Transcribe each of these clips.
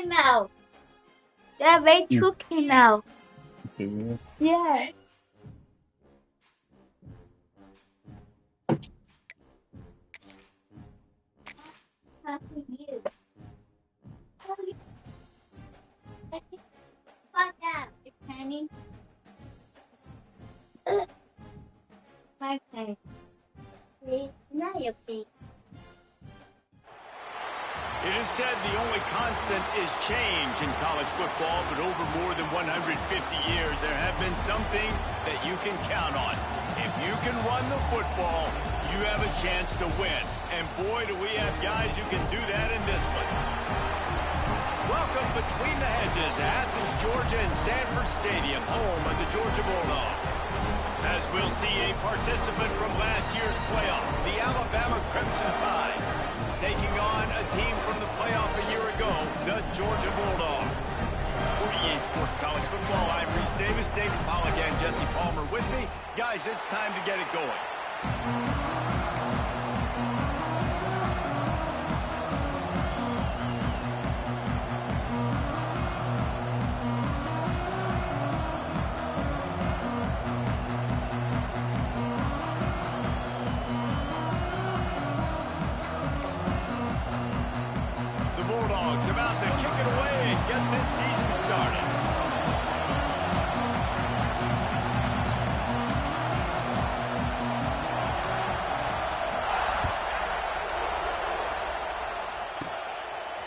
came out. That way two came out. Yeah. After you. Fuck down, Penny. My turn. See, now you're big. It is said the only constant is change in college football, but over more than 150 years, there have been some things that you can count on. If you can run the football, you have a chance to win. And boy, do we have guys who can do that in this one. Welcome between the hedges to Athens, Georgia and Sanford Stadium, home of the Georgia Bulldogs. As we'll see a participant from last year's playoff, the Alabama Crimson Tide, taking on a team from the playoff a year ago, the Georgia Bulldogs. For EA Sports College Football, I'm Reese Davis, David Pollack, and Jesse Palmer with me. Guys, it's time to get it going. About to kick it away and get this season started.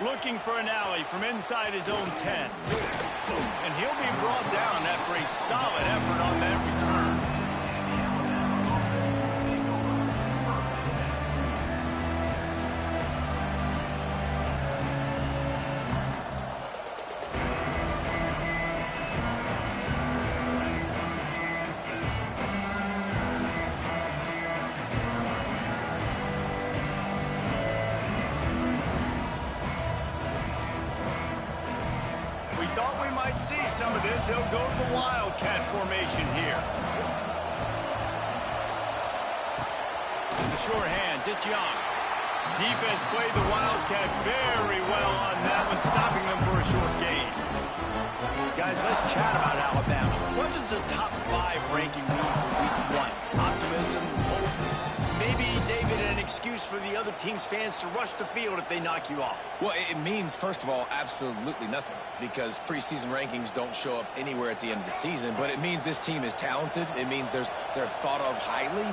Looking for an alley from inside his own 10. And he'll be brought down after a solid effort on that return. See some of this. They'll go to the Wildcat formation here. The short hands, it's Young. Defense played the Wildcat very well on that one, stopping them for a short gain. Guys, let's chat about Alabama. What does the top 5 ranking mean for week 1? Optimism, hope, maybe, David, an excuse for the other team's fans to rush the field if they knock you off? Well, it means, first of all, absolutely nothing, because preseason rankings don't show up anywhere at the end of the season, but it means this team is talented. It means they're thought of highly.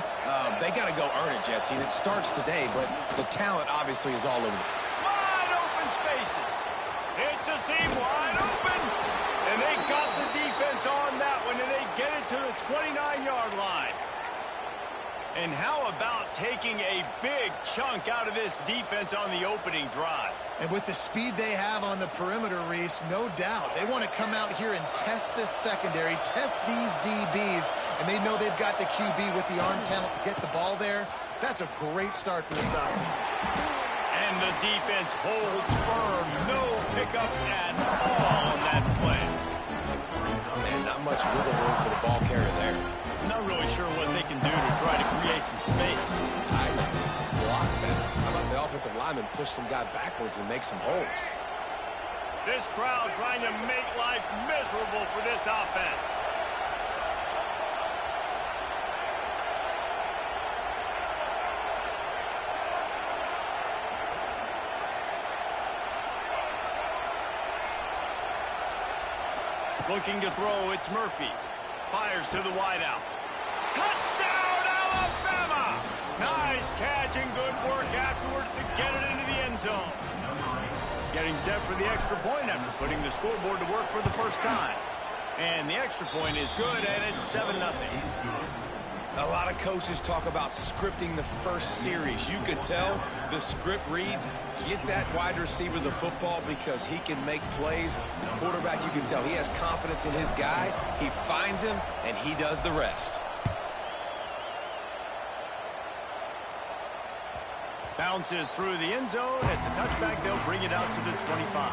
They got to go earn it, Jesse, and it starts today, but the talent obviously is all over the wide open spaces. It's a seam wide open, and they got the defense on that one, and they get it to the 29-yard line. And how about taking a big chunk out of this defense on the opening drive? And with the speed they have on the perimeter, Reese, no doubt. They want to come out here and test this secondary, test these DBs, and they know they've got the QB with the arm talent to get the ball there. That's a great start for this offense. And the defense holds firm. No pickup at all on that play. And not much wiggle room for the ball carrier there. Not really sure what they can do to try to create some space. I block that. How about the offensive lineman push some guy backwards and make some holes? This crowd trying to make life miserable for this offense. Looking to throw, it's Murphy. Fires to the wideout. Touchdown, Alabama! Nice catch and good work afterwards to get it into the end zone. Getting set for the extra point after putting the scoreboard to work for the first time. And the extra point is good, and it's 7-0. A lot of coaches talk about scripting the first series. You could tell the script reads, get that wide receiver the football because he can make plays. The quarterback, you can tell he has confidence in his guy. He finds him, and he does the rest. Bounces through the end zone. It's a touchback. They'll bring it out to the 25.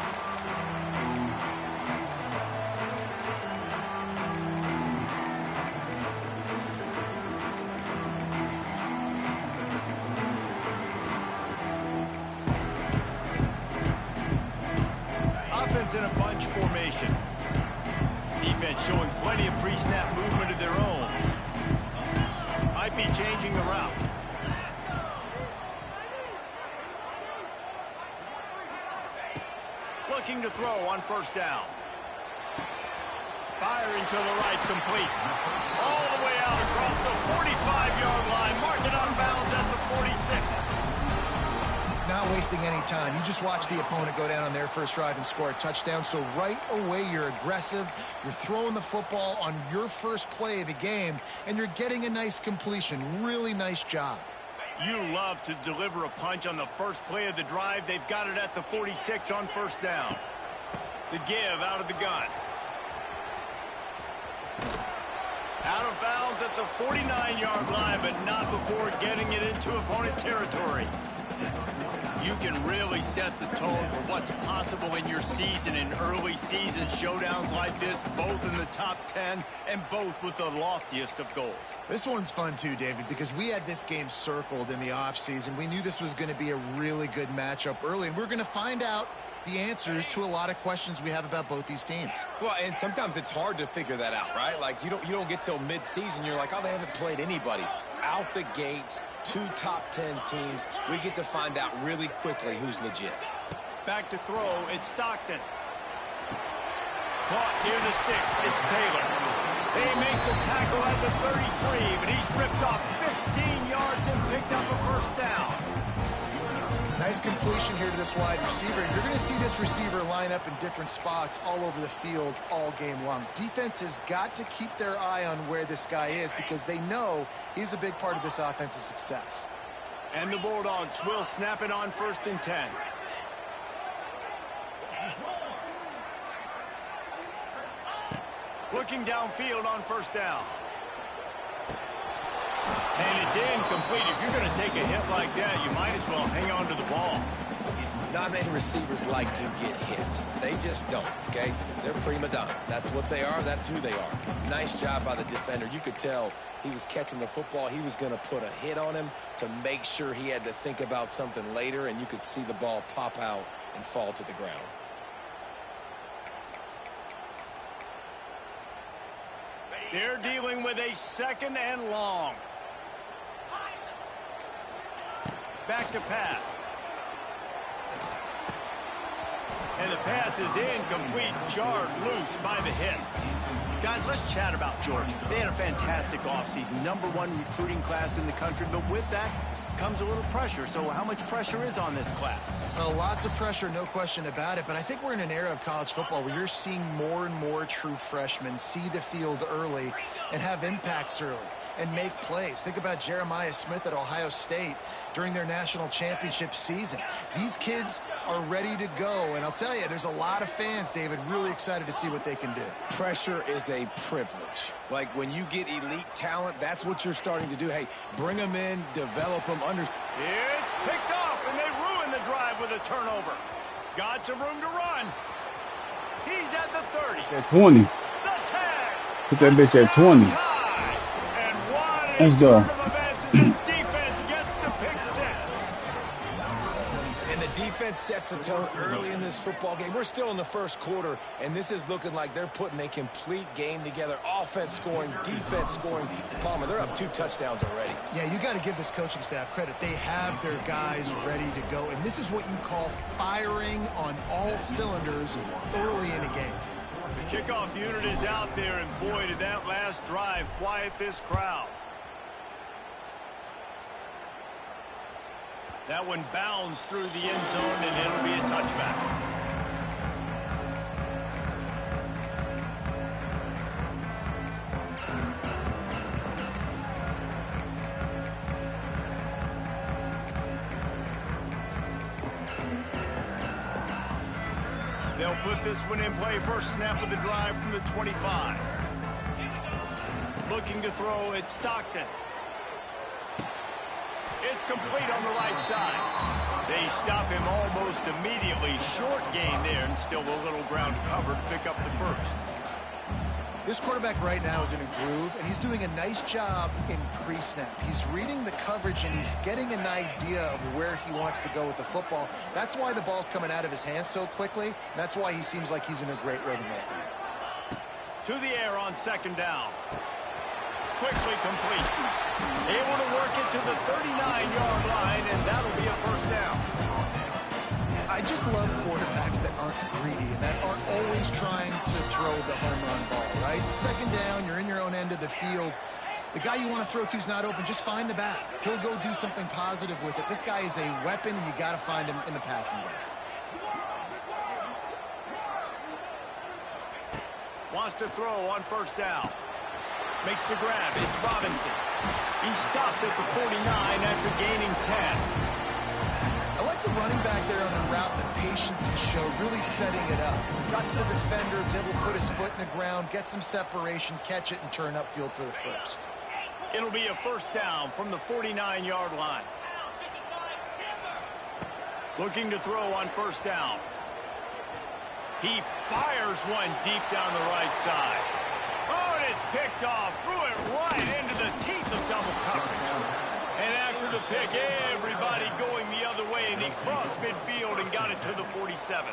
pre-snap movement of their own. Might be changing the route. Looking to throw on first down. Firing to the right, complete. All the way out across the 45-yard line. Marked it on bounds at the 46. Not wasting any time. You just watch the opponent go down on their first drive and score a touchdown. So right away, you're aggressive. You're throwing the football on your first play of the game, and you're getting a nice completion. Really nice job. You love to deliver a punch on the first play of the drive. They've got it at the 46 on first down. The give out of the gun. Out of bounds at the 49-yard line, but not before getting it into opponent territory. You can really set the tone for what's possible in your season in early season showdowns like this, both in the top 10 and both with the loftiest of goals. This one's fun too, David, because we had this game circled in the offseason. We knew this was going to be a really good matchup early, and we're going to find out the answers to a lot of questions we have about both these teams. Well, and sometimes it's hard to figure that out, right? Like you don't get till mid-season. You're like, oh, they haven't played anybody. Out the gates, 2 top 10 teams. We get to find out really quickly who's legit. Back to throw, it's Stockton. Caught near the sticks, it's Taylor. They make the tackle at the 33, but he's ripped off 15 yards and picked up a first down. Nice completion here to this wide receiver. And you're going to see this receiver line up in different spots all over the field all game long. Defense has got to keep their eye on where this guy is because they know he's a big part of this offense's success. And the Bulldogs will snap it on 1st and 10. Looking downfield on first down. And it's incomplete. If you're going to take a hit like that, you might as well hang on to the ball. Not many receivers like to get hit. They just don't, okay? They're prima donnas. That's what they are. That's who they are. Nice job by the defender. You could tell he was catching the football. He was going to put a hit on him to make sure he had to think about something later, and you could see the ball pop out and fall to the ground. They're dealing with a 2nd and long. Back to pass. And the pass is incomplete. Jarred loose by the hit. Guys, let's chat about Georgia. They had a fantastic offseason. #1 recruiting class in the country. But with that comes a little pressure. So how much pressure is on this class? Well, lots of pressure, no question about it. But I think we're in an era of college football where you're seeing more and more true freshmen see the field early and have impacts early and make plays. Think about Jeremiah Smith at Ohio State during their national championship season. These kids are ready to go, and I'll tell you, there's a lot of fans, David, really excited to see what they can do. Pressure is a privilege. Like when you get elite talent, that's what you're starting to do. Hey, bring them in, develop them. It's picked off, and they ruin the drive with a turnover. Got some room to run. He's at the 30. At 20. The tag. Put that bitch at 20. Let's go. This defense gets the pick 6. And the defense sets the tone early in this football game. We're still in the first quarter, and this is looking like they're putting a complete game together. Offense scoring, defense scoring. Palmer, they're up 2 touchdowns already. Yeah, you got to give this coaching staff credit. They have their guys ready to go, and this is what you call firing on all cylinders early in a game. The kickoff unit is out there, and boy, did that last drive quiet this crowd. That one bounds through the end zone, and it'll be a touchback. They'll put this one in play. First snap of the drive from the 25. Looking to throw, it's Stockton. It's complete on the right side. They stop him almost immediately. Short gain there, and still a little ground to cover to pick up the first. This quarterback right now is in a groove, and he's doing a nice job in pre-snap. He's reading the coverage, and he's getting an idea of where he wants to go with the football. That's why the ball's coming out of his hands so quickly, and that's why he seems like he's in a great rhythm right now. To the air on second down. Quickly complete. Able to work it to the 39-yard line, and that'll be a first down. I just love quarterbacks that aren't greedy and that aren't always trying to throw the home run ball, right? Second down, you're in your own end of the field. The guy you want to throw to is not open. Just find the back. He'll go do something positive with it. This guy is a weapon, and you got to find him in the passing game. Wants to throw on first down. Makes the grab. It's Robinson. He stopped at the 49 after gaining 10. I like the running back there on the route, the patience he showed, really setting it up. Got to the defender, was able to put his foot in the ground, get some separation, catch it, and turn upfield for the first. It'll be a first down from the 49-yard line. Looking to throw on first down. He fires one deep down the right side. Oh, and it's picked off. Threw it right into the teeth of double coverage. And after the pick, everybody going the other way, and he crossed midfield and got it to the 47.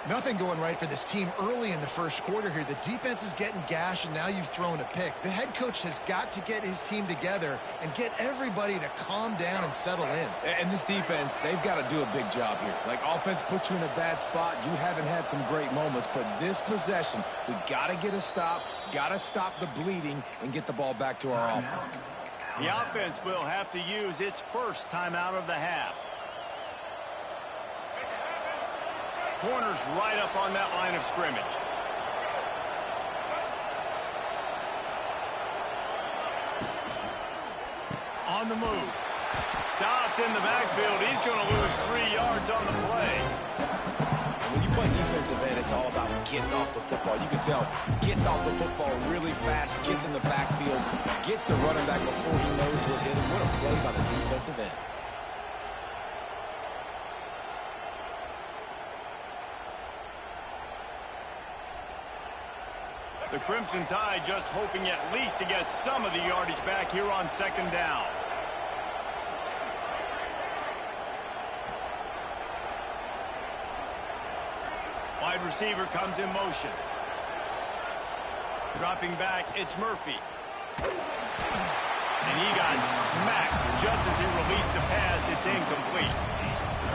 Nothing going right for this team early in the first quarter here. The defense is getting gashed, and now you've thrown a pick. The head coach has got to get his team together and get everybody to calm down and settle in. And this defense, they've got to do a big job here. Like, offense put you in a bad spot. You haven't had some great moments, but this possession, we got to get a stop, got to stop the bleeding, and get the ball back to our offense. The offense will have to use its first timeout of the half. Corners right up on that line of scrimmage. On the move. Stopped in the backfield. He's going to lose 3 yards on the play. When you play defensive end, it's all about getting off the football. You can tell, gets off the football really fast, gets in the backfield, gets the running back before he knows what hit him. What a play by the defensive end. The Crimson Tide just hoping at least to get some of the yardage back here on second down. Wide receiver comes in motion. Dropping back, it's Murphy. And he got smacked just as he released the pass. It's incomplete.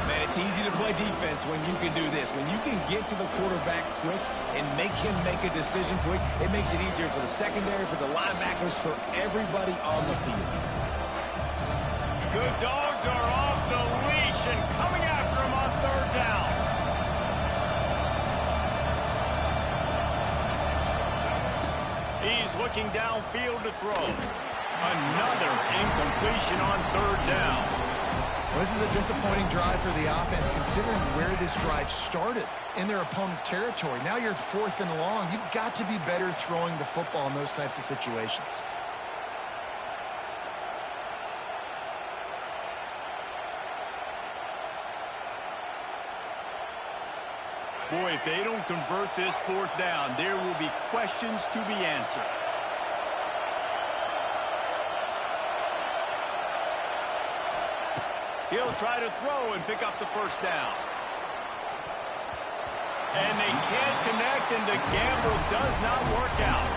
Man, it's easy to play defense when you can do this. When you can get to the quarterback quick and make him make a decision quick, it makes it easier for the secondary, for the linebackers, for everybody on the field. The Dogs are off the leash and coming after him on third down. He's looking downfield to throw. Another incompletion on third down. Well, this is a disappointing drive for the offense, considering where this drive started in their opponent territory. Now you're 4th and long. You've got to be better throwing the football in those types of situations. Boy, if they don't convert this 4th down, there will be questions to be answered. He'll try to throw and pick up the first down. And they can't connect, and the gamble does not work out.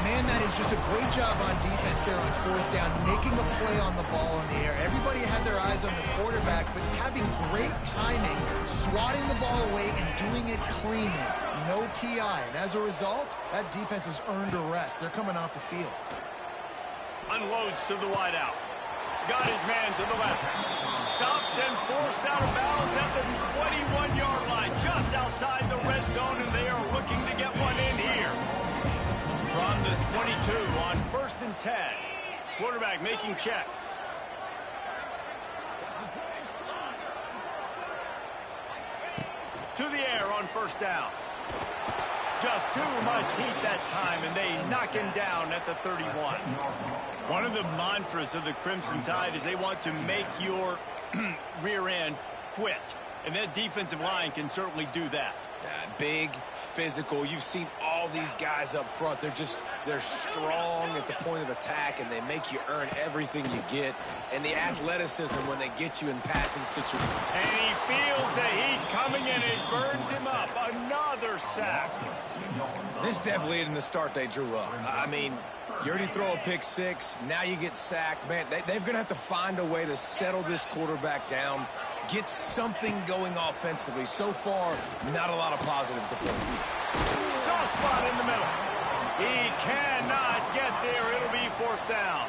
Man, that is just a great job on defense there on 4th down, making a play on the ball in the air. Everybody had their eyes on the quarterback, but having great timing, swatting the ball away, and doing it cleanly. No PI. And as a result, that defense has earned a rest. They're coming off the field. Unloads to the wideout. Got his man to the left. Stopped and forced out of bounds at the 21-yard line, just outside the red zone, and they are looking to get one in here. From the 22 on 1st and 10. Quarterback making checks. To the air on first down. Just too much heat that time, and they knock him down at the 31. One of the mantras of the Crimson Tide is they want to make your rear end quit. And that defensive line can certainly do that. Big, physical. You've seen all these guys up front. They're strong at the point of attack, and they make you earn everything you get. And the athleticism when they get you in passing situations. And he feels the heat coming, and it burns him up. Another sack. This definitely isn't the start they drew up. I mean, you already throw a pick six. Now you get sacked. Man, they're going to have to find a way to settle this quarterback down, get something going offensively. So far, not a lot of positives to point to. Soft spot in the middle. He cannot get there. It'll be fourth down.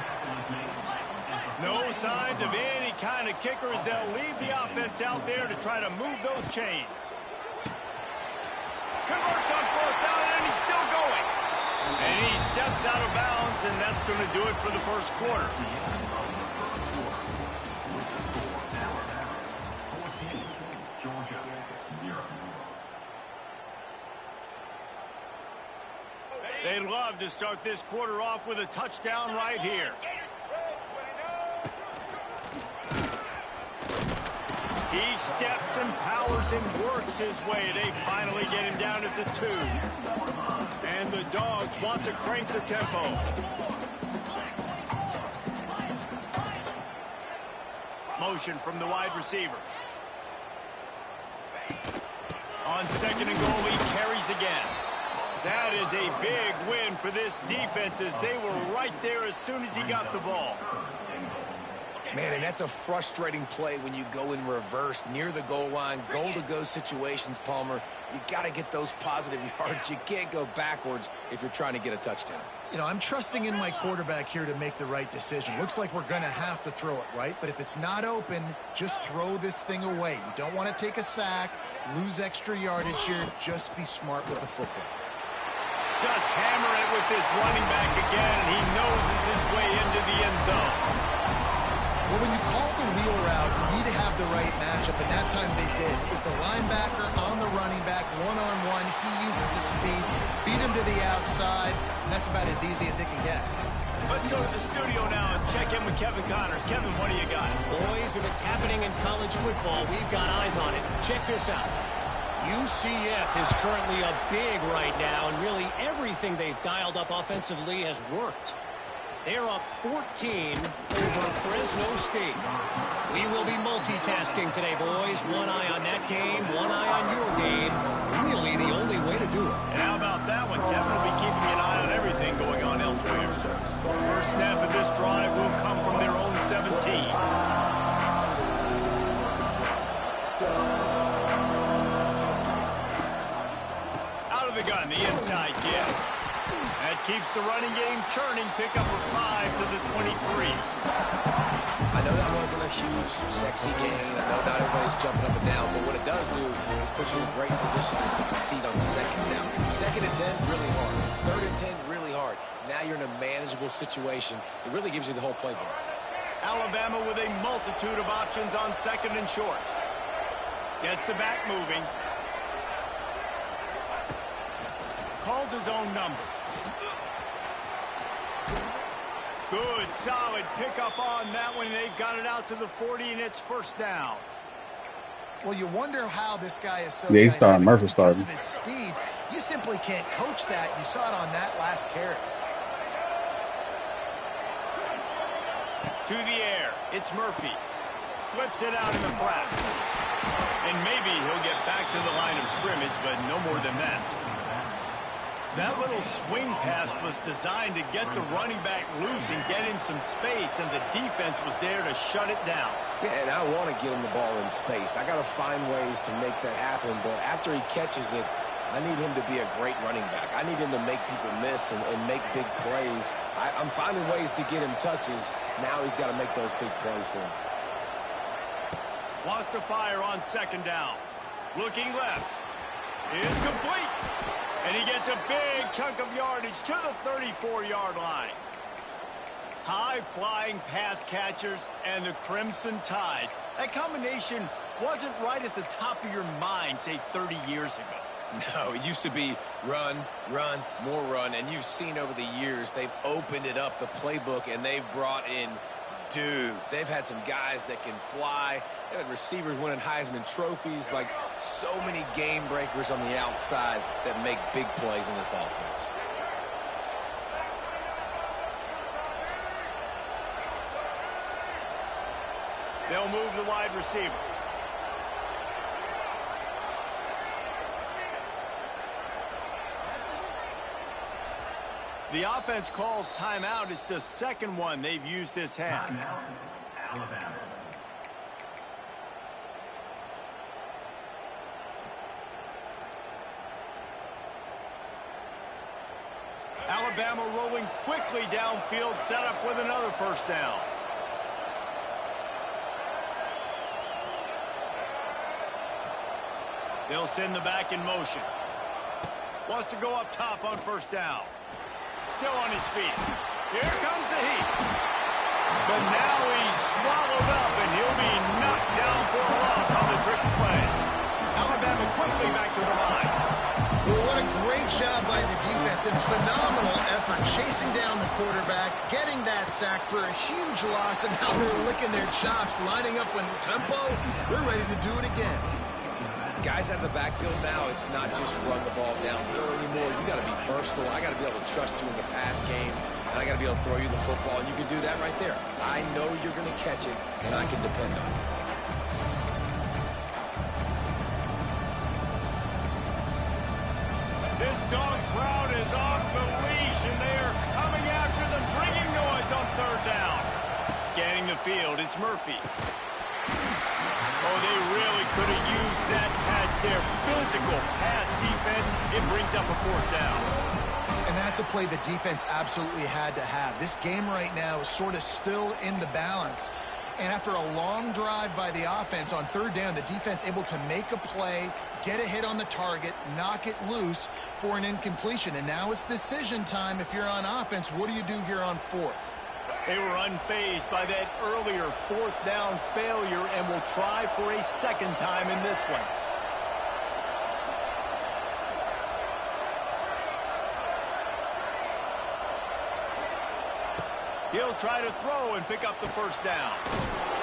No signs of any kind of kickers. They'll leave the offense out there to try to move those chains. Converts on fourth down, and he's still going. And he steps out of bounds, and that's going to do it for the first quarter. They'd love to start this quarter off with a touchdown right here. He steps and powers and works his way. They finally get him down at the 2. And the Dogs want to crank the tempo. Motion from the wide receiver. On second and goal, he carries again. That is a big win for this defense as they were right there as soon as he got the ball. Man, and that's a frustrating play when you go in reverse near the goal line, goal-to-go situations, Palmer. You got to get those positive yards. You can't go backwards if you're trying to get a touchdown. You know, I'm trusting in my quarterback here to make the right decision. Looks like we're going to have to throw it, right? But if it's not open, just throw this thing away. You don't want to take a sack, lose extra yardage here. Just be smart with the football. Just hammer it with this running back again, and he noses his way into the end zone. Well, when you call the wheel route, you need to have the right matchup, and that time they did. It was the linebacker on the running back, one-on-one. He uses his speed, beat him to the outside, and that's about as easy as it can get. Let's go to the studio now and check in with Kevin Connors. Kevin, what do you got? Boys, if it's happening in college football, we've got eyes on it. Check this out. UCF is currently up big right now, and really everything they've dialed up offensively has worked. They're up 14 over Fresno State. We will be multitasking today, boys. One eye on that game, one eye on your game. Really the only way to do it. And how about that one? Kevin will be keeping an eye on everything going on elsewhere. First snap of this drive will come from their own 17. Out of the gun, the inside give. That keeps the running game churning. Pick up a 5 to the 23. I know that wasn't a huge, sexy gain. I know not everybody's jumping up and down, but what it does do is put you in a great position to succeed on second down. Second and 10, really hard. Third and 10, really hard. Now you're in a manageable situation. It really gives you the whole playbook. Alabama with a multitude of options on second and short. Gets the back moving. Calls his own number. Good, solid pickup on that one. They've got it out to the 40, and it's first down. Well, you wonder how this guy is so Yeah, he's starting. Murphy's because starting. of his speed. You simply can't coach that. You saw it on that last carry. To the air, it's Murphy. Flips it out in the flat. And maybe he'll get back to the line of scrimmage, but no more than that. That little swing pass was designed to get the running back loose and get him some space, and the defense was there to shut it down. Yeah, and I want to get him the ball in space. I got to find ways to make that happen, but after he catches it, I need him to be a great running back. I need him to make people miss and make big plays. I'm finding ways to get him touches. Now he's got to make those big plays for him. Wants to fire on second down. Looking left. It's complete. And he gets a big chunk of yardage to the 34-yard line. High-flying pass catchers and the Crimson Tide. That combination wasn't right at the top of your mind, say, 30 years ago. No, it used to be run, run, more run, and you've seen over the years they've opened it up, the playbook, and they've brought in dudes. They've had some guys that can fly. They've had receivers winning Heisman trophies. Like, so many game breakers on the outside that make big plays in this offense. They'll move the wide receiver. The offense calls timeout. It's the second one they've used this half. Timeout, Alabama. Alabama rolling quickly downfield, set up with another first down. They'll send the back in motion. Wants to go up top on first down. Still on his feet. Here comes the heat. But now he's swallowed up, and he'll be knocked down for a loss on the trick play. Alabama quickly back to the line. Well, what a great job by the defense and phenomenal effort chasing down the quarterback, getting that sack for a huge loss, and now they're licking their chops, lining up in tempo. They're ready to do it again. Guys out of the backfield now, it's not just run the ball downhill anymore. You got to be versatile. I got to be able to trust you in the pass game, and I got to be able to throw you the football, and you can do that right there. I know you're going to catch it, and I can depend on it. This dog crowd is off the leash, and they are coming after them, bringing noise on third down. Scanning the field, it's Murphy. Oh, they really could have used that catch there. Physical pass defense. It brings up a fourth down. And that's a play the defense absolutely had to have. This game right now is sort of still in the balance. And after a long drive by the offense on third down, the defense able to make a play, get a hit on the target, knock it loose for an incompletion. And now it's decision time if you're on offense. What do you do here on fourth? They were unfazed by that earlier fourth down failure and will try for a second time in this one. He'll try to throw and pick up the first down.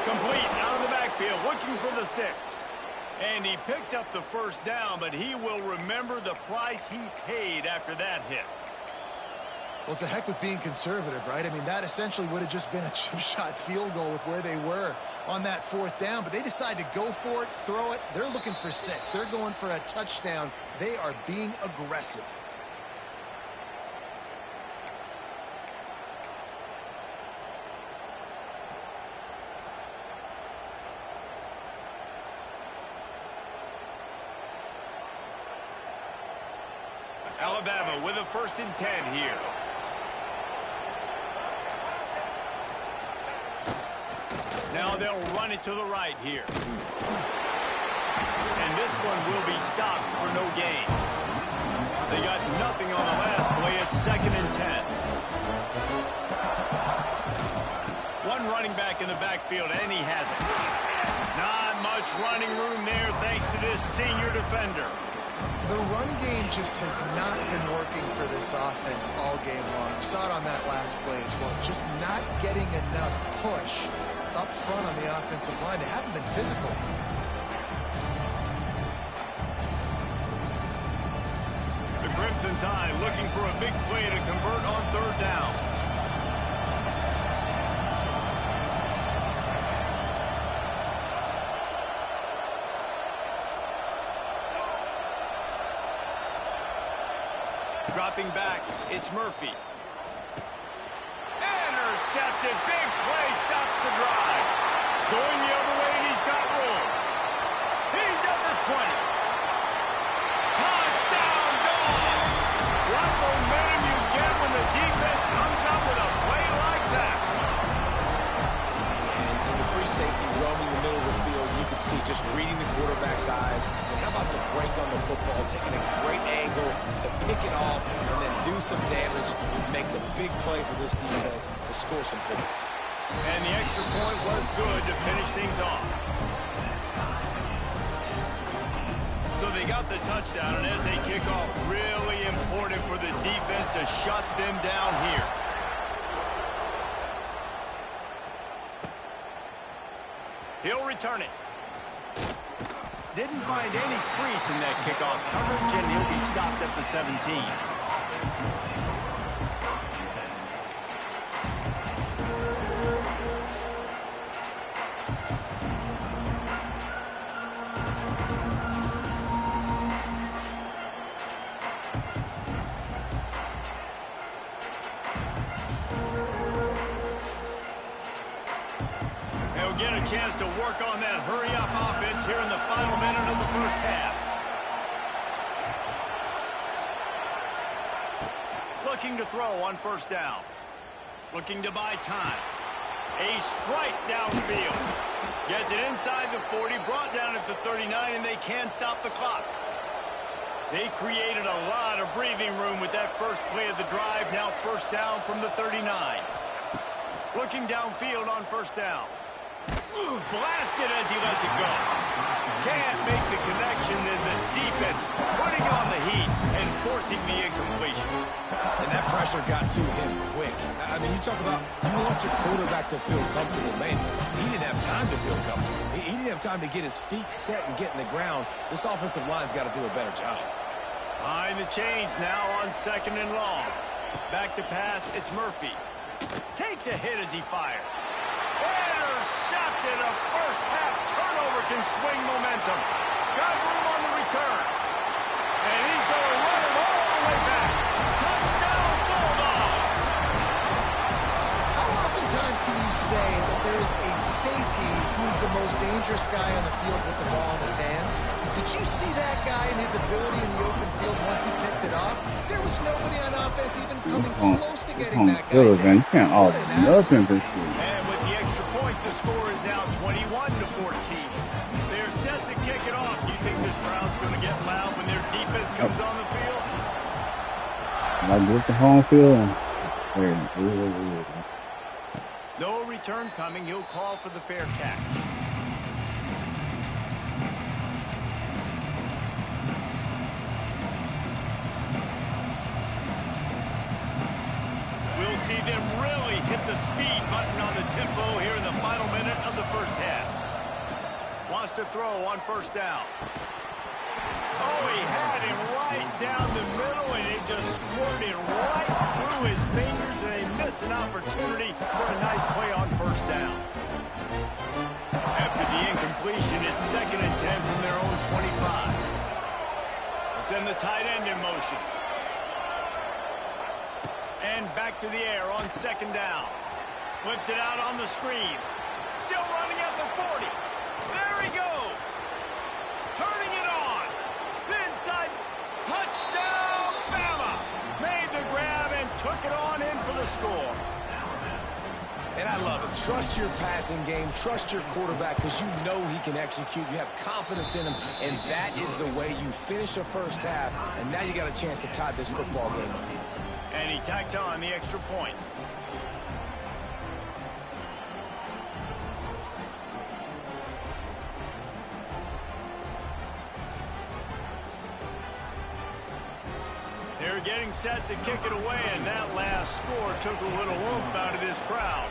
Complete out of the backfield, looking for the sticks. And he picked up the first down, but he will remember the price he paid after that hit. Well, it's a heck with being conservative, right? I mean, that essentially would have just been a chip shot field goal with where they were on that fourth down. But they decide to go for it, throw it. They're looking for 6. They're going for a touchdown. They are being aggressive. Alabama with a 1st and 10 here. Now they'll run it to the right here. And this one will be stopped for no gain. They got nothing on the last play. It's 2nd and 10. One running back in the backfield, and he has it. Not much running room there thanks to this senior defender. The run game just has not been working for this offense all game long. You saw it on that last play as well. Just not getting enough push up front on the offensive line. They haven't been physical. The Crimson Tide looking for a big play to convert on third down. Dropping back, it's Murphy. Intercepted, big play, stops the drive. Going the other way, and he's got room. He's at the 20. Touchdown, Dogs! What momentum you get when the defense comes up with a play like that. And in the free safety roaming the middle of the field, you can see just reading the quarterback's eyes. And how about the break on the football, taking a great angle to pick it off and then do some damage and make the big play for this defense to score some points. And the extra point was good to finish things off. So they got the touchdown, and as they kick off, really important for the defense to shut them down here. He'll return it. Didn't find any crease in that kickoff coverage, and he'll be stopped at the 17. Get a chance to work on that hurry-up offense here in the final minute of the first half. Looking to throw on first down. Looking to buy time. A strike downfield. Gets it inside the 40, brought down at the 39, and they can stop the clock. They created a lot of breathing room with that first play of the drive. Now first down from the 39. Looking downfield on first down. Blasted as he lets it go. Can't make the connection, and the defense putting on the heat and forcing the incompletion. And that pressure got to him quick. I mean, you talk about you want your quarterback to feel comfortable. Man, he didn't have time to feel comfortable. He didn't have time to get his feet set and get in the ground. This offensive line's got to do a better job. Behind the chains now on second and long. Back to pass, it's Murphy. Takes a hit as he fires. Intercepted. A first half turnover can swing momentum. Got room on the return. And he's going to run it all the way back. Touchdown Bulldogs. How oftentimes can you say that there is a safety who's the most dangerous guy on the field with the ball in his hands? Did you see that guy and his ability in the open field once he picked it off? There was nobody on offense even coming close to getting that guy. Man, you can't all nothing this week. And with the extra point, the score is now 21-14. They're set to kick it off. You think this crowd's going to get loud when their defense comes on the field? Like with the home field. No return coming. He'll call for the fair catch. We'll see them really hit the speed button on the tempo here in the final minute of the first half. Wants to throw on first down. Oh, he had him right down the middle, and it just squirted right through his fingers, and they miss an opportunity for a nice play on first down. After the incompletion, it's 2nd and 10 from their own 25. They'll send the tight end in motion. And back to the air on second down. Flips it out on the screen. Still running at the 40. There he goes. Turning it on. Inside. Touchdown, Bama. Made the grab and took it on in for the score. And I love it. Trust your passing game. Trust your quarterback because you know he can execute. You have confidence in him, and that is the way you finish a first half. And now you got a chance to tie this football game up. And he tacks on the extra point. They're getting set to kick it away, and that last score took a little oomph out of this crowd.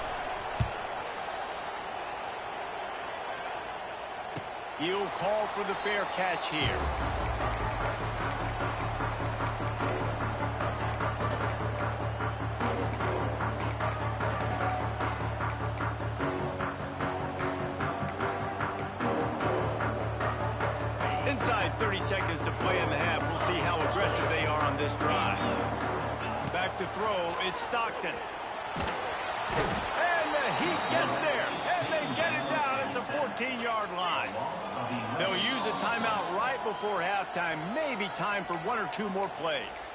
He'll call for the fair catch here. Inside 30 seconds to play in the half. We'll see how aggressive they are on this drive. Back to throw. It's Stockton. And the Heat gets there. And they get it down at the 14-yard line. They'll use a timeout right before halftime. Maybe time for 1 or 2 more plays.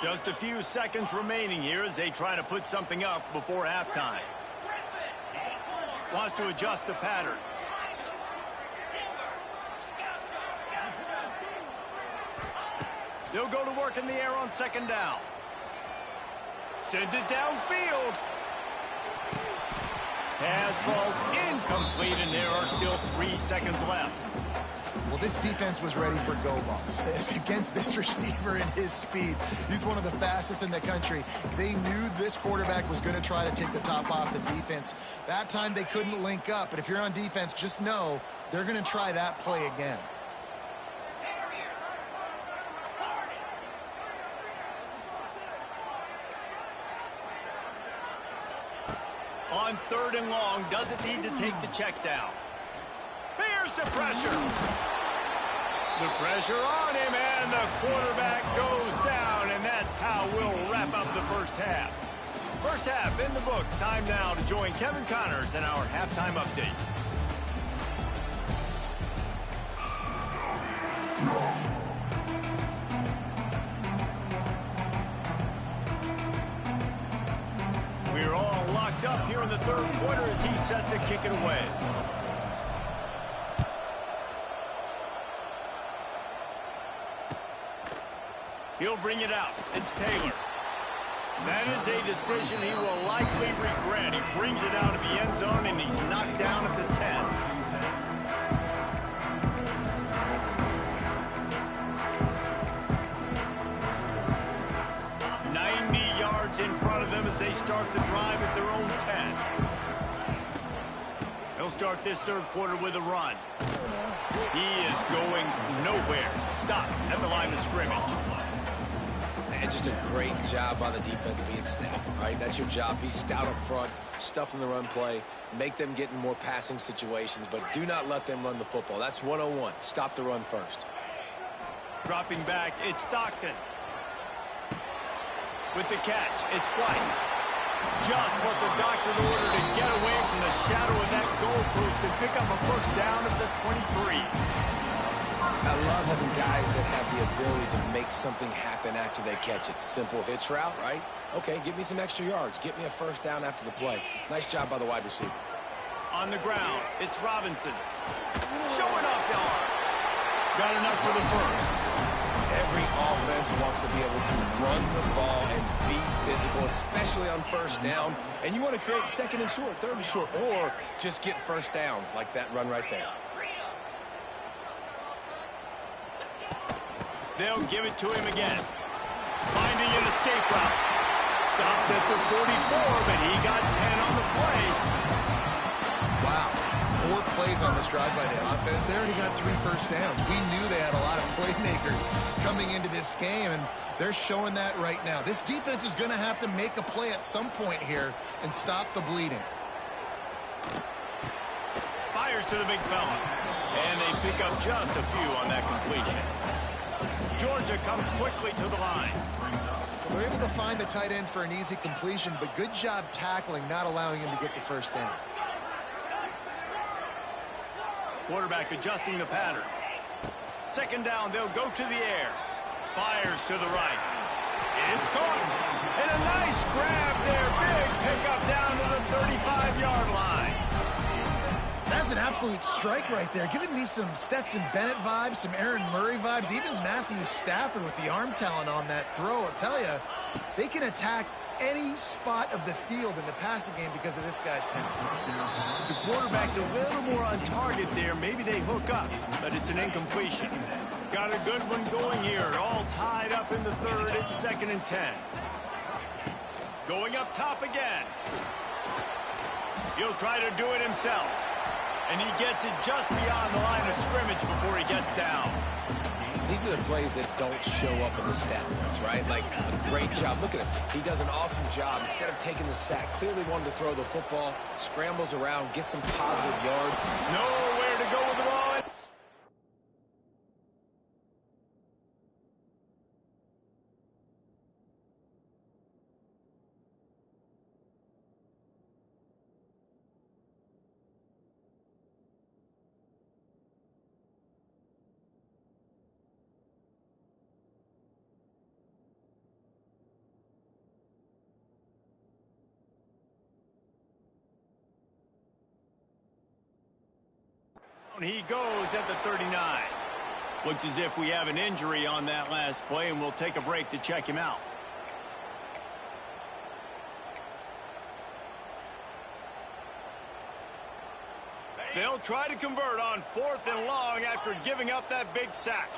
Just a few seconds remaining here as they try to put something up before halftime. Wants to adjust the pattern. They'll go to work in the air on second down. Sends it downfield. Pass falls incomplete, and there are still 3 seconds left. Well, this defense was ready for go balls against this receiver and his speed. He's one of the fastest in the country. They knew this quarterback was going to try to take the top off the defense. That time they couldn't link up, but if you're on defense, just know they're going to try that play again. On 3rd and long, doesn't need to take the check down. Here's the pressure. The pressure on him, and the quarterback goes down, and that's how we'll wrap up the first half. First half in the books. Time now to join Kevin Connors in our halftime update. We're all locked up here in the 3rd quarter as he's set to kick it away. He'll bring it out. It's Taylor. That is a decision he will likely regret. He brings it out of the end zone, and he's knocked down at the 10. 90 yards in front of them as they start the drive at their own 10. He'll start this 3rd quarter with a run. He is going nowhere. Stop at the line of scrimmage. And just a great job on the defense being stout, right? That's your job. Be stout up front, stuff in the run play, make them get in more passing situations, but do not let them run the football. That's 101. Stop the run first. Dropping back, it's Stockton. With the catch, it's White. Just what the doctor ordered to get away from the shadow of that goalpost and pick up a first down at the 23. I love having guys that have the ability to make something happen after they catch it. Simple hitch route, right? Okay, give me some extra yards. Get me a first down after the play. Nice job by the wide receiver. On the ground, it's Robinson. Showing off the arm. Got enough for the first. Every offense wants to be able to run the ball and be physical, especially on first down. And you want to create 2nd and short, 3rd and short, or just get first downs like that run right there. They'll give it to him again. Finding an escape route. Stopped at the 44, but he got 10 on the play. Wow. 4 plays on this drive by the offense. They already got 3 first downs. We knew they had a lot of playmakers coming into this game, and they're showing that right now. This defense is going to have to make a play at some point here and stop the bleeding. Fires to the big fella. And they pick up just a few on that completion. Georgia comes quickly to the line. They're able to find the tight end for an easy completion, but good job tackling, not allowing him to get the first down. Quarterback adjusting the pattern. 2nd down, they'll go to the air. Fires to the right. It's caught. And a nice grab there. Big pickup down to the 35-yard line. That's an absolute strike right there. Giving me some Stetson Bennett vibes, some Aaron Murray vibes, even Matthew Stafford with the arm talent on that throw. I'll tell you, they can attack any spot of the field in the passing game because of this guy's talent. If the quarterback's a little more on target there, maybe they hook up, but it's an incompletion. Got a good one going here, all tied up in the 3rd. It's 2nd and 10. Going up top again. He'll try to do it himself. And he gets it just beyond the line of scrimmage before he gets down. These are the plays that don't show up in the stat books, right? Like a great job. Look at him. He does an awesome job. Instead of taking the sack, clearly wanted to throw the football, scrambles around, gets some positive yards. Nowhere to go with the ball. He goes at the 39. Looks as if we have an injury on that last play, and we'll take a break to check him out. They'll try to convert on 4th and long after giving up that big sack.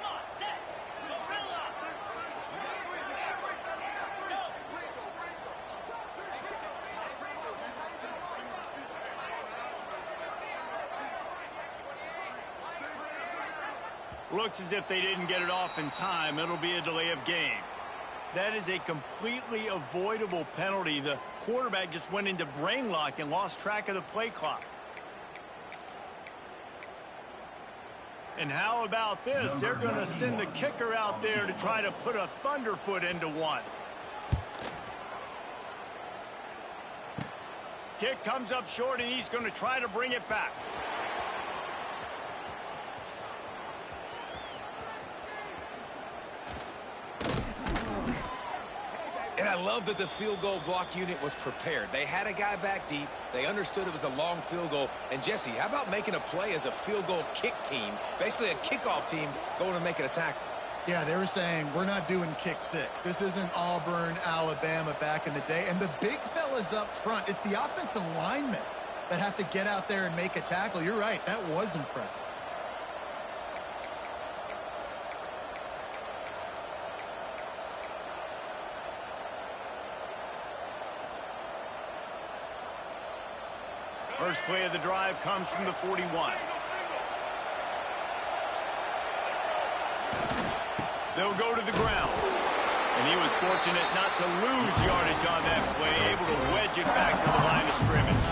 Looks as if they didn't get it off in time. It'll be a delay of game. That is a completely avoidable penalty. The quarterback just went into brain lock and lost track of the play clock. And how about this? They're going to send the kicker out there to try to put a thunderfoot into one. Kick comes up short, and he's going to try to bring it back. And I love that the field goal block unit was prepared. They had a guy back deep. They understood it was a long field goal. And, Jesse, how about making a play as a field goal kick team, basically a kickoff team, going and making a tackle? Yeah, they were saying, we're not doing kick six. This isn't Auburn, Alabama back in the day. And the big fellas up front, it's the offensive linemen that have to get out there and make a tackle. You're right, that was impressive. First play of the drive comes from the 41. They'll go to the ground. And he was fortunate not to lose yardage on that play, able to wedge it back to the line of scrimmage.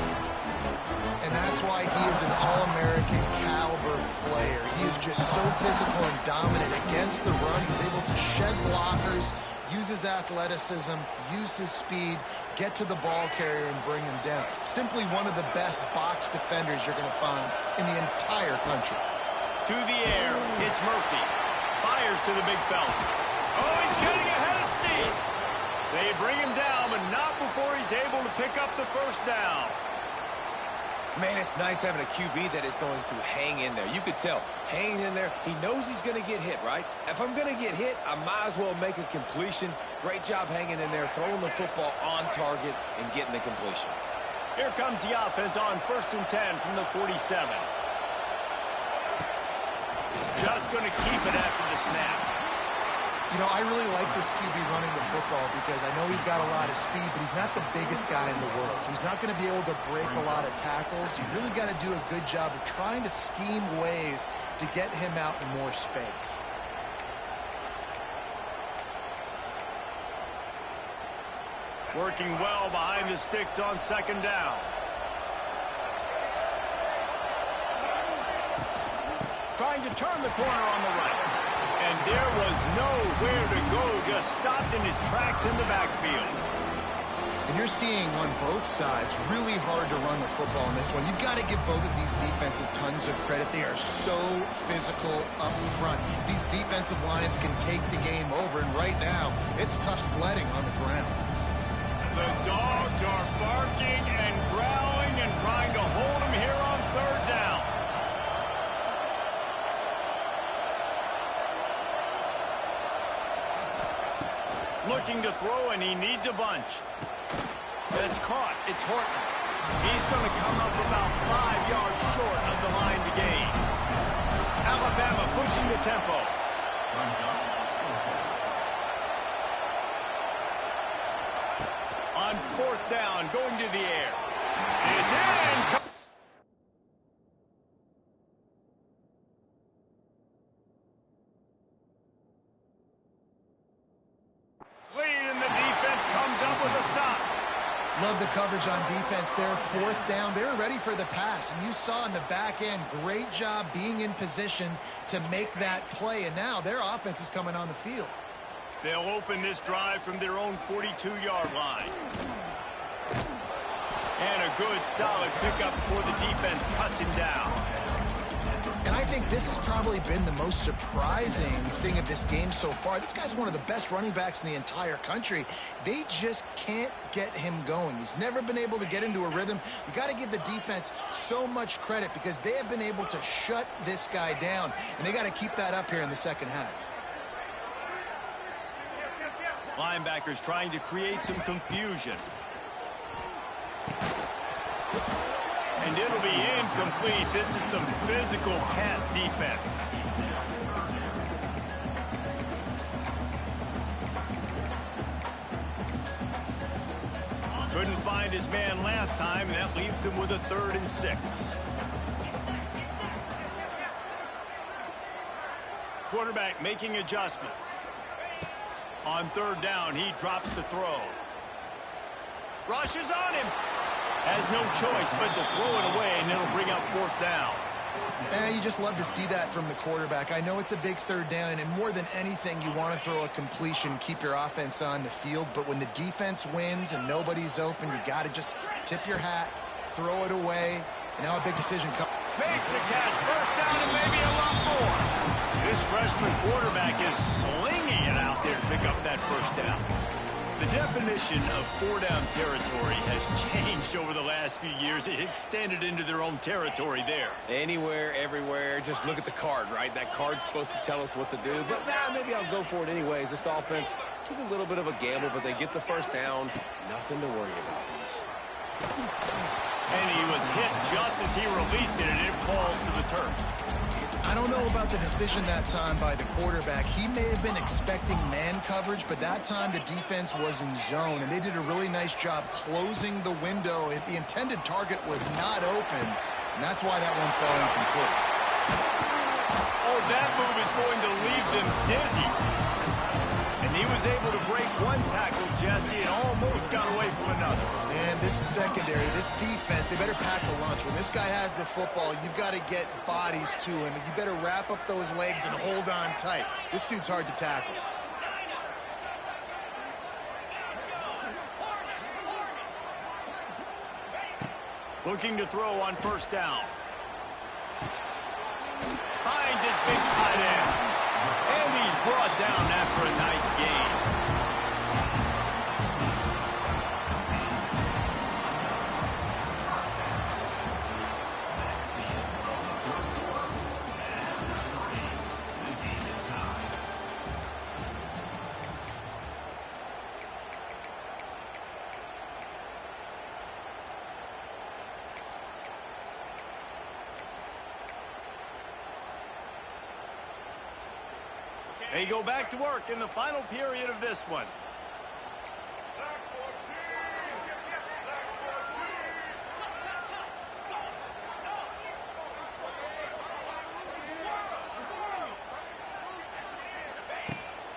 And that's why he is an All-American caliber player. He is just so physical and dominant against the run. He's able to shed blockers, use his athleticism, use his speed, get to the ball carrier and bring him down. Simply one of the best box defenders you're going to find in the entire country. To the air, it's Murphy. Fires to the big fella. Oh, he's getting ahead of steam. They bring him down, but not before he's able to pick up the first down. Man, it's nice having a QB that is going to hang in there. You could tell, hanging in there, he knows he's going to get hit, right? If I'm going to get hit, I might as well make a completion. Great job hanging in there, throwing the football on target and getting the completion. Here comes the offense on 1st and 10 from the 47. Just going to keep it after the snap. You know, I really like this QB running the football because I know he's got a lot of speed, but he's not the biggest guy in the world. So he's not going to be able to break a lot of tackles. You really got to do a good job of trying to scheme ways to get him out in more space. Working well behind the sticks on 2nd down. Trying to turn the corner on the right. And there was nowhere to go, just stopped in his tracks in the backfield. And you're seeing on both sides really hard to run the football in this one. You've got to give both of these defenses tons of credit. They are so physical up front. These defensive lines can take the game over, and right now, it's tough sledding on the ground. The dogs are barking and growling and trying to hold him here on 3rd down. Looking to throw, and he needs a bunch. That's caught. It's Horton. He's going to come up about 5 yards short of the line to gain. Alabama pushing the tempo. On 4th down, going to the air. It's in. Love the coverage on defense there. 4th down. They were ready for the pass. And you saw in the back end, great job being in position to make that play. And now their offense is coming on the field. They'll open this drive from their own 42-yard line. And a good, solid pickup before the defense cuts him down. And I think this has probably been the most surprising thing of this game so far. This guy's one of the best running backs in the entire country. They just can't get him going. He's never been able to get into a rhythm. You got to give the defense so much credit because they have been able to shut this guy down. And they got to keep that up here in the second half. Linebackers trying to create some confusion. And it'll be incomplete. This is some physical pass defense. Couldn't find his man last time, and that leaves him with a 3rd and 6. Quarterback making adjustments. On 3rd down, he drops the throw. Rushes on him. Has no choice but to throw it away, and it'll bring up 4th down. You just love to see that from the quarterback. I know it's a big 3rd down, and more than anything, you want to throw a completion, keep your offense on the field. But when the defense wins and nobody's open, you got to just tip your hat, throw it away. And now a big decision comes. Makes a catch. 1st down and maybe a lot more. This freshman quarterback is slinging it out there to pick up that 1st down. The definition of 4-down territory has changed over the last few years. It extended into their own territory there. Anywhere, everywhere. Just look at the card, right? That card's supposed to tell us what to do. But maybe I'll go for it anyways. This offense took a little bit of a gamble, but they get the 1st down. Nothing to worry about, Reese. And he was hit just as he released it, and it falls to the turf. I don't know about the decision that time by the quarterback. He may have been expecting man coverage, but that time the defense was in zone, and they did a really nice job closing the window. The intended target was not open, and that's why that one fell incomplete. Oh, that move is going to leave them dizzy. And he was able to break one tackle, Jesse, and almost got away from another. And this secondary, this defense, they better pack a lunch. When this guy has the football, you've got to get bodies to him. You better wrap up those legs and hold on tight. This dude's hard to tackle. Looking to throw on 1st down. Finds his big tight end. And he's brought down after a nice gain. They go back to work in the final period of this one.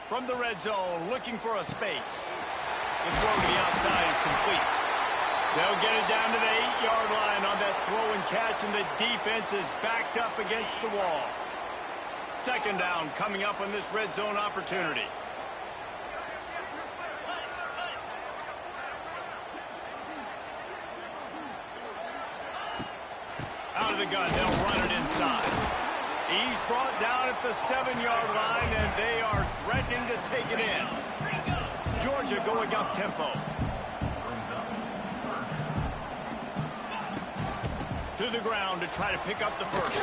From the red zone, looking for a space. The throw to the outside is complete. They'll get it down to the 8-yard line on that throw and catch, and the defense is backed up against the wall. 2nd down coming up on this red zone opportunity. Out of the gun, they'll run it inside. He's brought down at the 7-yard line, and they are threatening to take it in. Georgia going up tempo. To the ground to try to pick up the 1st.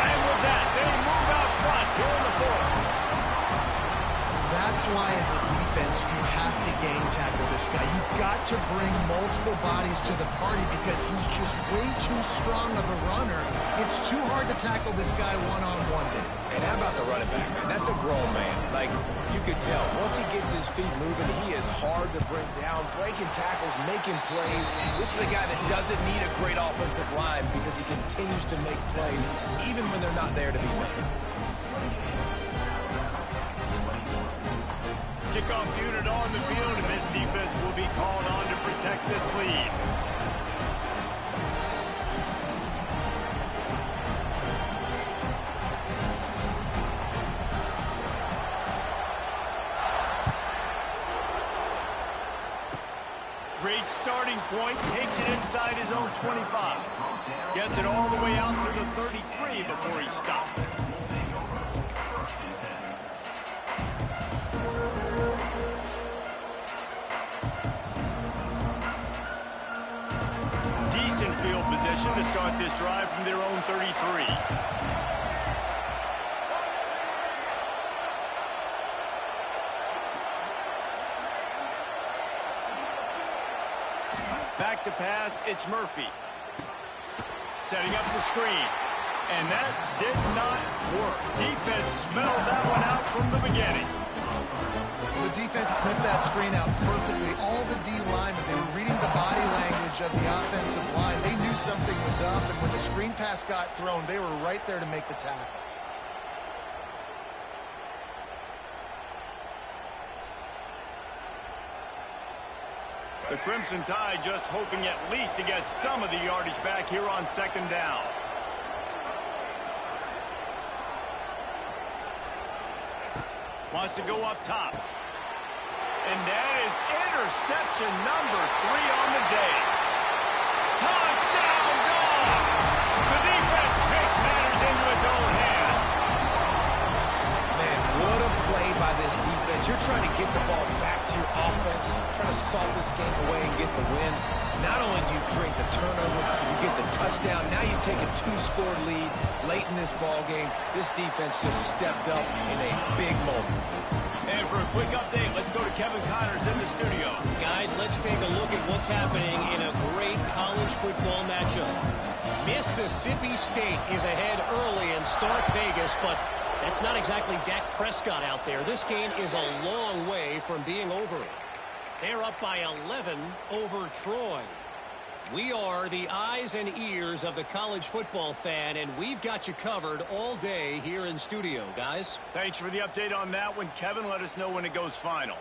And with that, they move out front here in the 4th. That's why, as a defense, you have to game tackle this guy. You've got to bring multiple bodies to the party because he's just way too strong of a runner. It's too hard to tackle this guy one-on-one. And how about the running back, man? That's a grown man. Like, you could tell, once he gets his feet moving, he is hard to bring down, breaking tackles, making plays. This is a guy that doesn't need a great offensive line because he continues to make plays even when they're not there to be made. Kickoff unit on the field, and this defense will be called on to protect this lead. Great starting point, takes it inside his own 25. Gets it all the way out to the 33 before he stopped. Decent field position to start this drive from their own 33. Back to pass, it's Murphy. Setting up the screen. And that did not work. Defense smelled that one out from the beginning. The defense sniffed that screen out perfectly. All the D linemen, they were reading the body language of the offensive line. They knew something was up, and when the screen pass got thrown, they were right there to make the tackle. The Crimson Tide just hoping at least to get some of the yardage back here on second down. Wants to go up top. And that is interception number 3 on the day. Touchdown, Dogs! The defense takes matters into its own hands. Man, what a play by this defense. You're trying to get the ball back to your offense, trying to salt this game away and get the win. Not only do you create the turnover, you get the touchdown. Now you take a 2-score lead late in this ball game. This defense just stepped up in a big moment. And for a quick update, let's go to Kevin Connors in the studio. Guys, let's take a look at what's happening in a great college football matchup. Mississippi State is ahead early in Stark Vegas, but that's not exactly Dak Prescott out there. This game is a long way from being over. They're up by 11 over Troy. We are the eyes and ears of the college football fan, and we've got you covered all day here in studio, guys. Thanks for the update on that one, Kevin. Let us know when it goes final.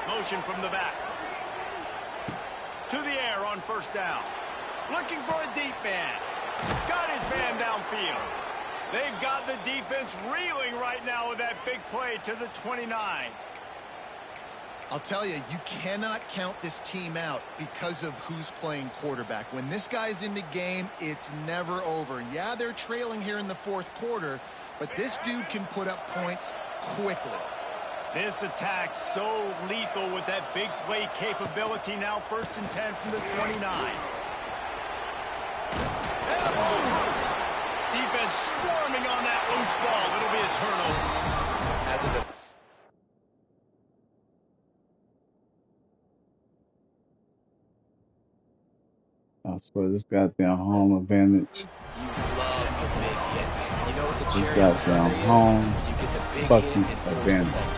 Motion from the back. To the air on first down. Looking for a deep man. Got his man downfield. They've got the defense reeling right now with that big play to the 29. I'll tell you, you cannot count this team out because of who's playing quarterback. When this guy's in the game, it's never over. Yeah, they're trailing here in the fourth quarter, but this dude can put up points quickly. This attack so lethal with that big play capability. Now 1st and 10 from the 29. And the ball's loose. Defense swarming on that loose ball. It'll be a turnover. As a I swear, this goddamn home advantage. You love the big hits. You know what the This cherry on the goddamn Sunday is? home You get the big fucking hit and force the advantage. fumble.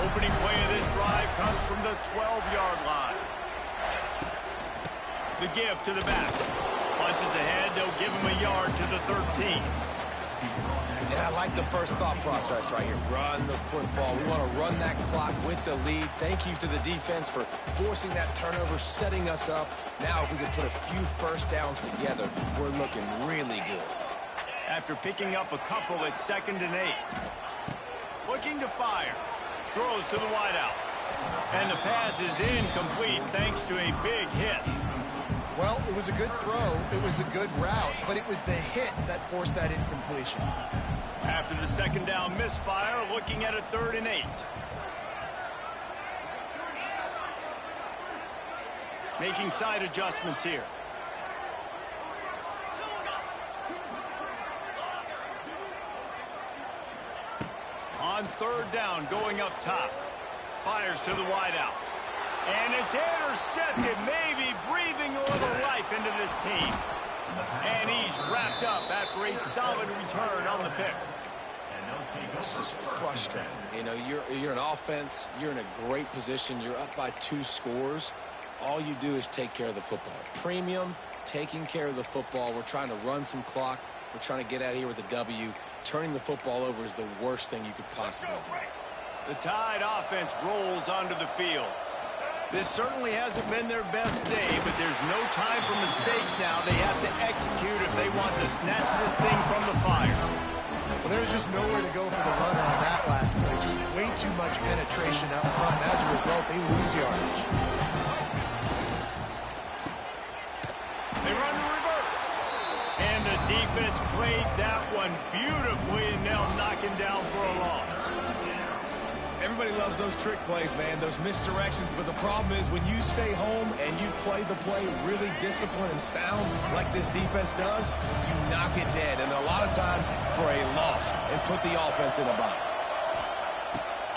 Opening play of this drive comes from the 12-yard line. The give to the back. Punches ahead. They'll give him a yard to the 13. And I like the first thought process right here. Run the football. We want to run that clock with the lead. Thank you to the defense for forcing that turnover, setting us up. Now if we can put a few first downs together, we're looking really good. After picking up a couple at 2nd and 8. Looking to fire. Throws to the wideout. And the pass is incomplete thanks to a big hit. Well, it was a good throw. It was a good route, but it was the hit that forced that incompletion. After the 2nd down misfire, looking at a 3rd and 8. Making side adjustments here. On 3rd down, going up top. Fires to the wideout. And it's intercepted, maybe breathing a little life into this team. And he's wrapped up after a solid return on the pick. This is frustrating. You know, you're an offense. You're in a great position. You're up by 2 scores. All you do is take care of the football. Premium, taking care of the football. We're trying to run some clock. We're trying to get out of here with a W. Turning the football over is the worst thing you could possibly do. The Tide offense rolls onto the field. This certainly hasn't been their best day, but there's no time for mistakes now. They have to execute if they want to snatch this thing from the fire. Well, there's just nowhere to go for the runner on that last play. Just way too much penetration up front. As a result, they lose yardage. They run the reverse. And the defense played that one beautifully, and they'll knock him down for a loss. Everybody loves those trick plays, man, those misdirections, but the problem is when you stay home and you play the play really disciplined and sound like this defense does, you knock it dead, and a lot of times for a loss, and put the offense in a bind.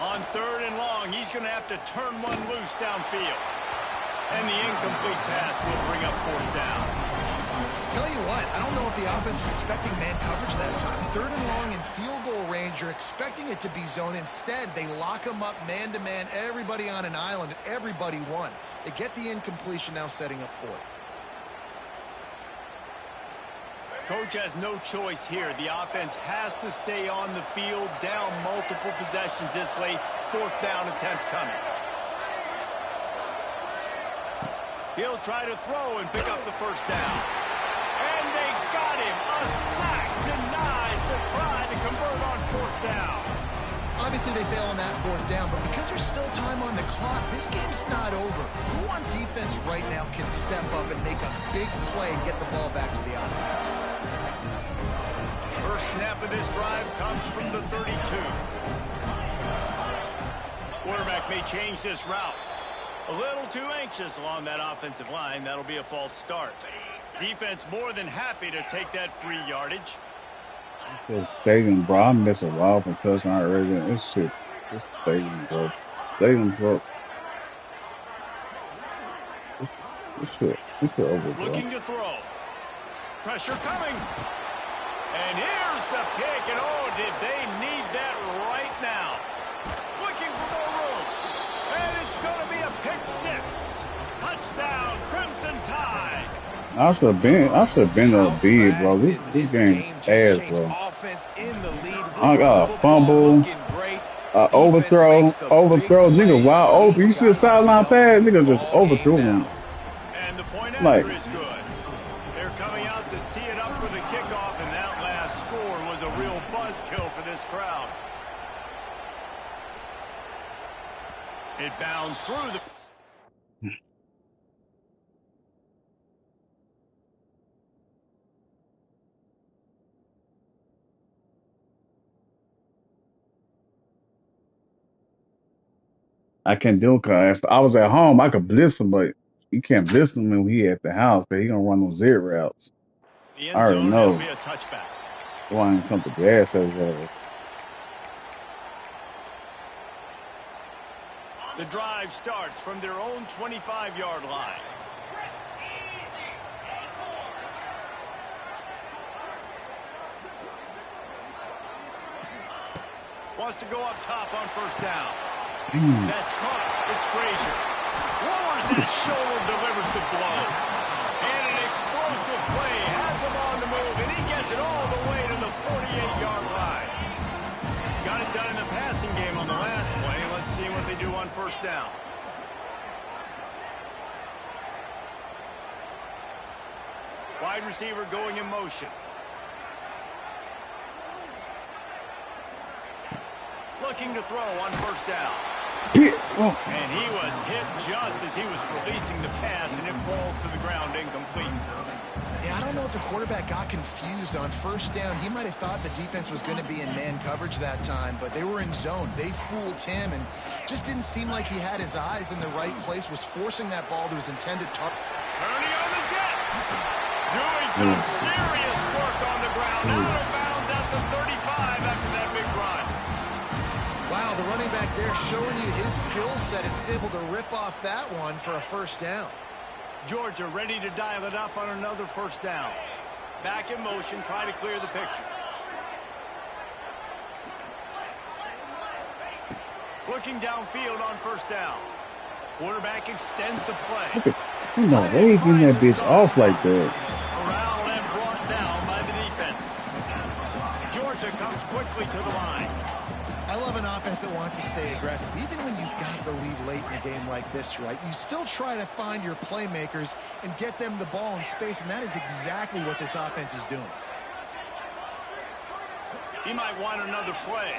On 3rd and long, he's going to have to turn one loose downfield. And the incomplete pass will bring up 4th down. Tell you what, I don't know if the offense was expecting man coverage that time. 3rd and long in field goal range, you're expecting it to be zone. Instead, they lock him up man-to-man, everybody on an island, everybody won. They get the incompletion, now setting up 4th. Coach has no choice here. The offense has to stay on the field, down multiple possessions this late. 4th down attempt coming. He'll try to throw and pick up the 1st down. And they got him. A sack denies the try to convert on 4th down. Obviously, they fail on that 4th down, but because there's still time on the clock, this game's not over. Who on defense right now can step up and make a big play and get the ball back to the offense? First snap of this drive comes from the 32. Quarterback may change this route. A little too anxious along that offensive line. That'll be a false start. Defense more than happy to take that free yardage. This stadium, bro. I miss a while from touchdown already. This shit. This stadium, bro. Stadium, bro. This shit over, bro. Looking to throw. Pressure coming. And here's the pick. And oh, did they need that right now. Looking for more room. And it's going to be a pick 6. Touchdown, Crimson Tide. I should have been a big, bro. This game ass, bro. I got a fumble, overthrow, nigga wide open. You see a sideline pass, nigga just overthrew him. And the point Like, after is good. They're coming out to tee it up for the kickoff, and that last score was a real buzzkill for this crowd. It bounced through the... I can't do it because if I was at home, I could blitz him, but you can't blitz him when he at the house because he gonna run those zero routes. The I end already zone, know. it'll be a touchback. Wanting something gas as well. The drive starts from their own 25-yard line. Wants to go up top on 1st down. That's caught. It's Frazier. Lowers that shoulder, delivers the blow. And an explosive play has him on the move, and he gets it all the way to the 48-yard line. Got it done in the passing game on the last play. Let's see what they do on 1st down. Wide receiver going in motion. Looking to throw on 1st down. And he was hit just as he was releasing the pass, and it falls to the ground incomplete. Yeah, I don't know if the quarterback got confused on 1st down. He might have thought the defense was going to be in man coverage that time, but they were in zone. They fooled him and just didn't seem like he had his eyes in the right place, was forcing that ball to his intended target. Ernie on the Jets. Doing some serious work on the ground. Out of bounds at the 35 after that big run. Wow, the running back there showing you his skill set as he's able to rip off that one for a 1st down. Georgia ready to dial it up on another 1st down. Back in motion, try to clear the picture. Looking downfield on 1st down. Quarterback extends the play. He's not waving that bitch off like that. Corralled and brought down by the defense. Georgia comes quickly to the line. I love an offense that wants to stay aggressive. Even when you've got the lead late in a game like this, right, you still try to find your playmakers and get them the ball in space, and that is exactly what this offense is doing. He might want another play.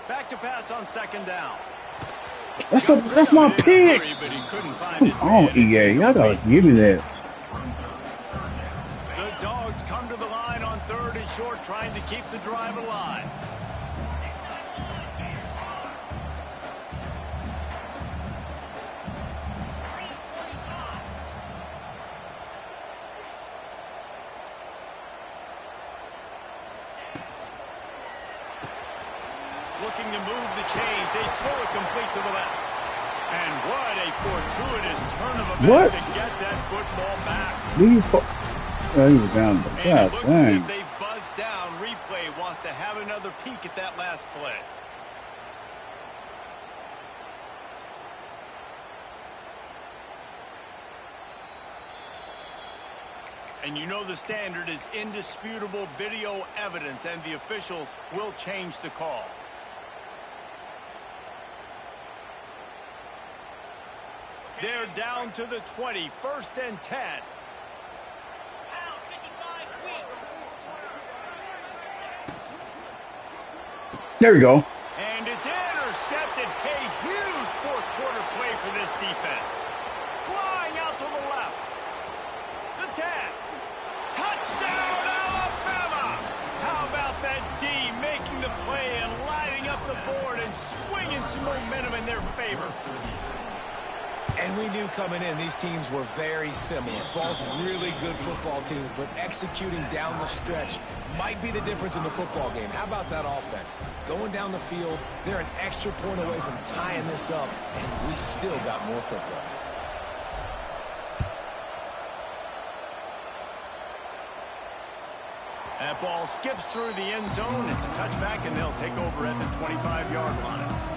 Back to pass on 2nd down. That's my pick. But he couldn't find his Oh, man. EA, y'all gotta give me that. short, trying to keep the drive alive. Looking to move the chains. They throw it complete to the left. And what a fortuitous turn of events to get that football back. He was down. And it looks as if they've buzzed down. Replay wants to have another peek at that last play. And you know the standard is indisputable video evidence, and the officials will change the call. They're down to the 20, 1st and 10. There we go. And it's intercepted. A huge fourth-quarter play for this defense. Flying out to the left. The 10. Touchdown, Alabama! How about that D making the play and lighting up the board and swinging some momentum in their favor? And we knew coming in, these teams were very similar. Both really good football teams, but executing down the stretch might be the difference in the football game. How about that offense? Going down the field, they're an extra point away from tying this up, and we still got more football. That ball skips through the end zone. It's a touchback, and they'll take over at the 25-yard line.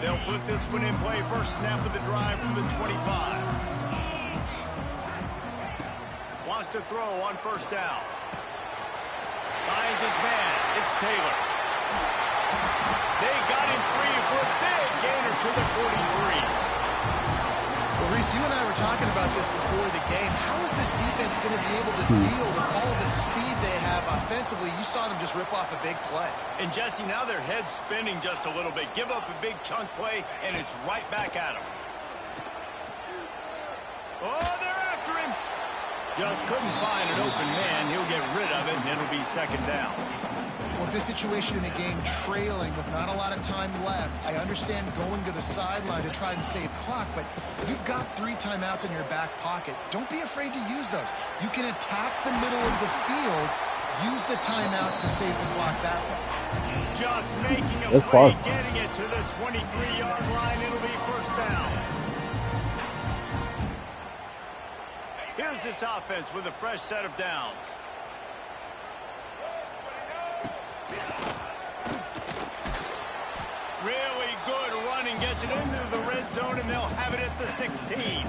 They'll put this one in play. First snap of the drive from the 25. Wants to throw on 1st down. Finds his man. It's Taylor. They got him free for a big gainer to the 43. Well, Reese, you and I were talking about this before the game. How is this defense going to be able to deal with all the speed they have offensively? You saw them just rip off a big play. And, Jesse, now their head's spinning just a little bit. Give up a big chunk play, and it's right back at them. Oh, they're after him. Just couldn't find an open man. He'll get rid of it, and it'll be 2nd down. Well, this situation in the game, trailing with not a lot of time left, I understand going to the sideline to try and save clock, but you've got 3 timeouts in your back pocket. Don't be afraid to use those. You can attack the middle of the field, use the timeouts to save the clock that way. Just making a play, getting it to the 23-yard line. It'll be 1st down. Here's this offense with a fresh set of downs. Really good running, gets it into the red zone, and they'll have it at the 16.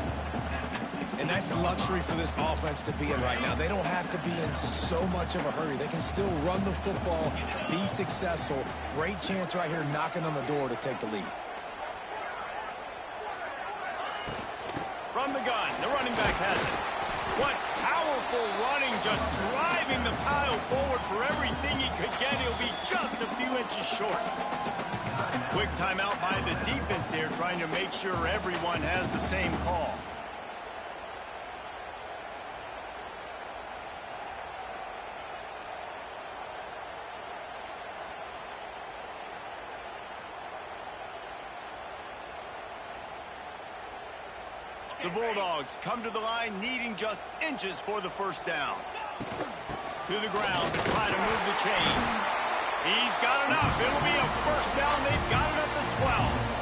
And that's luxury for this offense to be in right now. They don't have to be in so much of a hurry. They can still run the football, be successful. Great chance right here knocking on the door to take the lead. From the gun, the running back has it. What powerful running, just driving the pile forward for everything he could get. He'll be just a few inches short. Quick timeout by the defense there, trying to make sure everyone has the same call. The Bulldogs come to the line needing just inches for the 1st down. To the ground to try to move the chains. He's got enough. It'll be a 1st down. They've got it at the 12.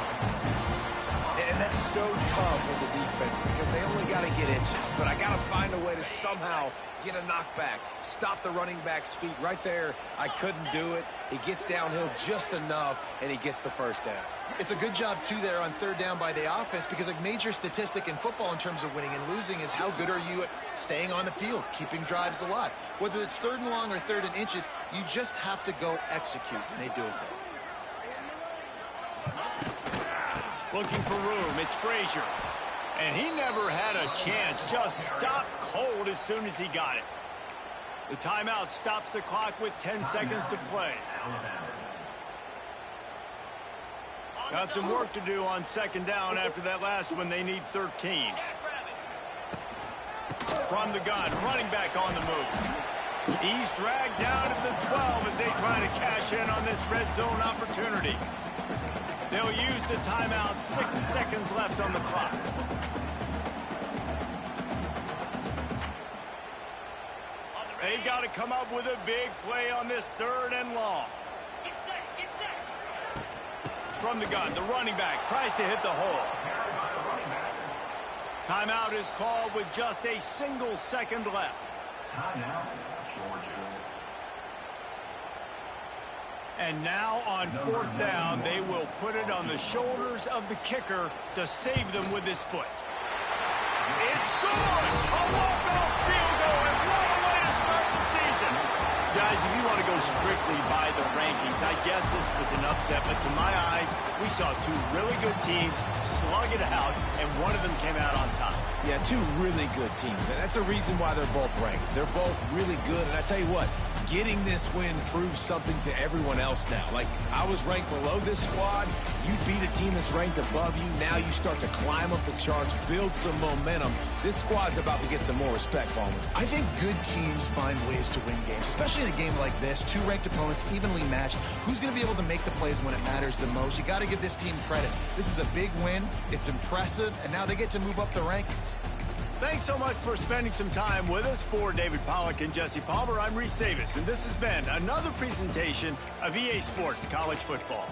And that's so tough as a defense because they only got to get inches. But I got to find a way to somehow get a knockback. Stop the running back's feet right there. I couldn't do it. He gets downhill just enough, and he gets the 1st down. It's a good job, too, there on 3rd down by the offense because a major statistic in football in terms of winning and losing is how good are you at staying on the field, keeping drives alive. Whether it's 3rd and long or 3rd and inches, you just have to go execute, and they do it there. Looking for room, it's Frazier. And he never had a chance, just stopped cold as soon as he got it. The timeout stops the clock with 10 seconds to play. Got some work to do on second down. After that last one, they need 13. From the gun, running back on the move. He's dragged down to the 12 as they try to cash in on this red zone opportunity. They'll use the timeout. 6 seconds left on the clock. They've got to come up with a big play on this 3rd and long. From the gun, the running back tries to hit the hole. Timeout is called with just a single second left. Timeout, Georgia. And now on 4th down, they will put it on the shoulders of the kicker to save them with his foot. It's good! A walk-off field goal, and what a way to start the season! Guys, if you want to go strictly by the rankings, I guess this was an upset, but to my eyes, we saw 2 really good teams slug it out, and one of them came out on top. Yeah, 2 really good teams. And that's a reason why they're both ranked. They're both really good, and I tell you what, getting this win proves something to everyone else now. Like, I was ranked below this squad. You beat a team that's ranked above you. Now you start to climb up the charts, build some momentum. This squad's about to get some more respect, Palmer. I think good teams find ways to win games, especially in a game like this. 2 ranked opponents, evenly matched. Who's going to be able to make the plays when it matters the most? You got to give this team credit. This is a big win. It's impressive, and now they get to move up the rankings. Thanks so much for spending some time with us. For David Pollack and Jesse Palmer, I'm Reese Davis, and this has been another presentation of EA Sports College Football.